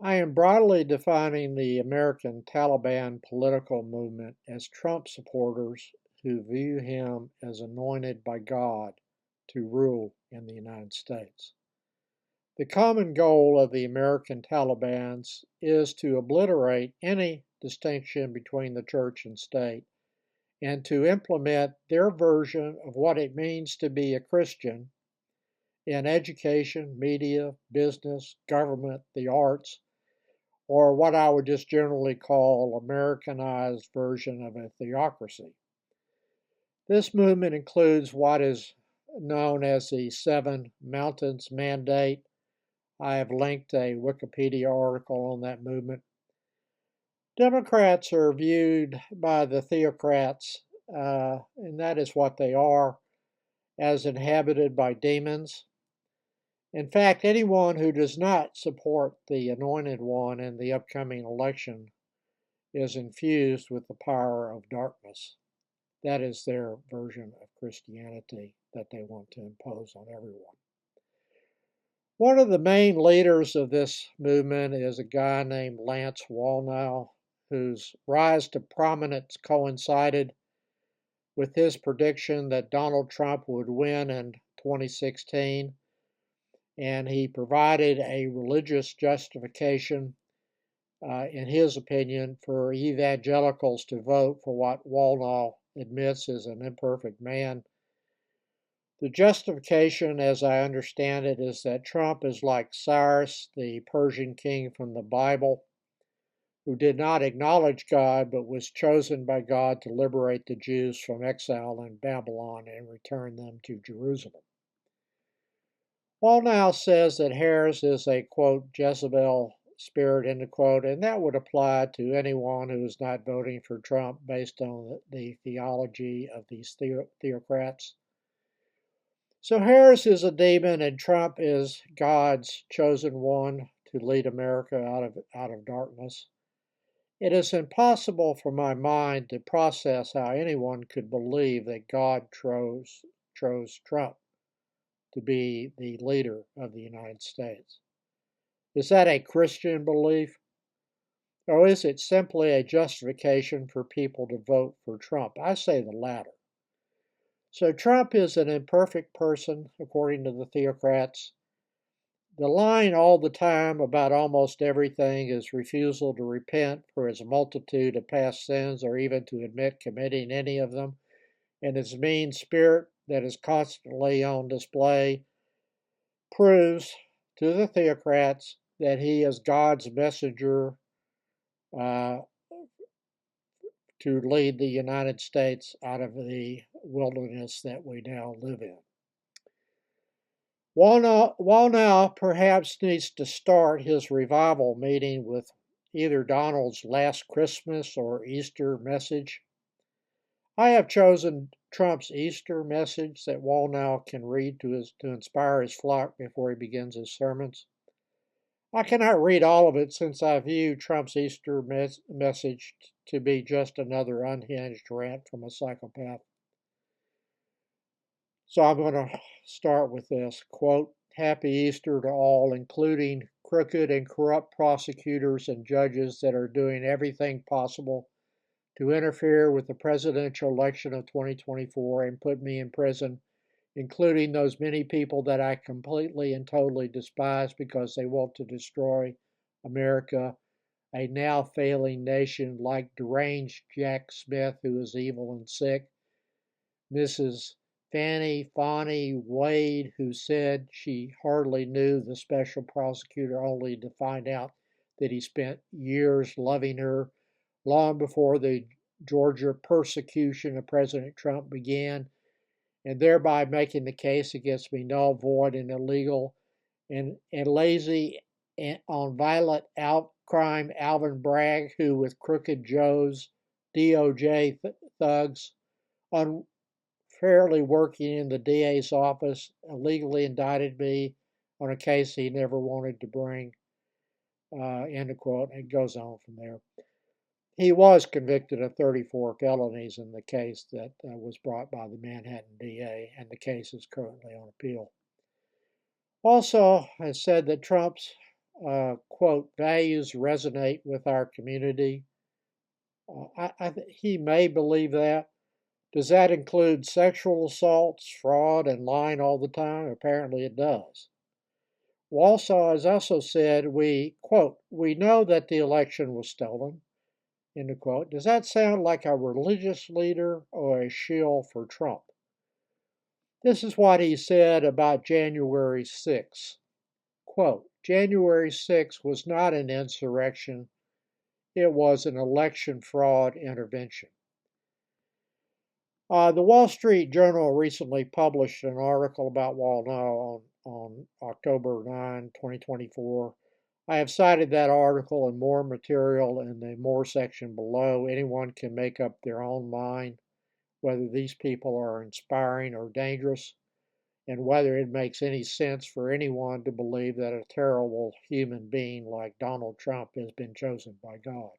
I am broadly defining the American Taliban political movement as Trump supporters who view him as anointed by God to rule in the United States. The common goal of the American Taliban is to obliterate any distinction between the church and state and to implement their version of what it means to be a Christian in education, media, business, government, the arts, or what I would just generally call Americanized version of a theocracy. This movement includes what is known as the Seven Mountains Mandate. I have linked a Wikipedia article on that movement. Democrats are viewed by the theocrats, and that is what they are, as inhabited by demons. In fact, anyone who does not support the Anointed One in the upcoming election is infused with the power of darkness. That is their version of Christianity that they want to impose on everyone. One of the main leaders of this movement is a guy named Lance Wallnau, whose rise to prominence coincided with his prediction that Donald Trump would win in 2016, and he provided a religious justification, in his opinion, for evangelicals to vote for what Wallnau admits is an imperfect man. The justification, as I understand it, is that Trump is like Cyrus, the Persian king from the Bible, who did not acknowledge God but was chosen by God to liberate the Jews from exile in Babylon and return them to Jerusalem. Wallnau says that Harris is a, quote, Jezebel spirit, end quote, and that would apply to anyone who is not voting for Trump based on the theology of these theocrats. So Harris is a demon and Trump is God's chosen one to lead America out of darkness. It is impossible for my mind to process how anyone could believe that God chose Trump to be the leader of the United States. Is that a Christian belief? Or is it simply a justification for people to vote for Trump? I say the latter. So Trump is an imperfect person, according to the theocrats. The line all the time about almost everything is refusal to repent for his multitude of past sins or even to admit committing any of them, and his mean spirit that is constantly on display proves to the theocrats that he is God's messenger uh, to lead the United States out of the wilderness that we now live in. Wallnau perhaps needs to start his revival meeting with either Donald's last Christmas or Easter message. I have chosen Trump's Easter message that Wallnau can read to inspire his flock before he begins his sermons. I cannot read all of it since I view Trump's Easter message to be just another unhinged rant from a psychopath. So I'm going to start with this quote, Happy Easter to all, including crooked and corrupt prosecutors and judges that are doing everything possible to interfere with the presidential election of 2024 and put me in prison, including those many people that I completely and totally despise because they want to destroy America, a now failing nation like deranged Jack Smith, who is evil and sick, Mrs. Fannie Wade, who said she hardly knew the special prosecutor only to find out that he spent years loving her long before the Georgia persecution of President Trump began, and thereby making the case against me null, void, and illegal, and lazy on violent crime Alvin Bragg, who with Crooked Joe's DOJ thugs unfairly working in the DA's office illegally indicted me on a case he never wanted to bring, end of quote. It goes on from there. He was convicted of 34 felonies in the case that was brought by the Manhattan DA, and the case is currently on appeal. Also, I said that Trump's quote, values resonate with our community. He may believe that. Does that include sexual assaults, fraud, and lying all the time? Apparently it does. Walsall has also said, quote, we know that the election was stolen, end of quote. Does that sound like a religious leader or a shill for Trump? This is what he said about January 6th. Quote, January 6th was not an insurrection, it was an election fraud intervention. The Wall Street Journal recently published an article about Wallnau on October 9, 2024. I have cited that article and more material in the More section below. Anyone can make up their own mind whether these people are inspiring or dangerous, and whether it makes any sense for anyone to believe that a terrible human being like Donald Trump has been chosen by God.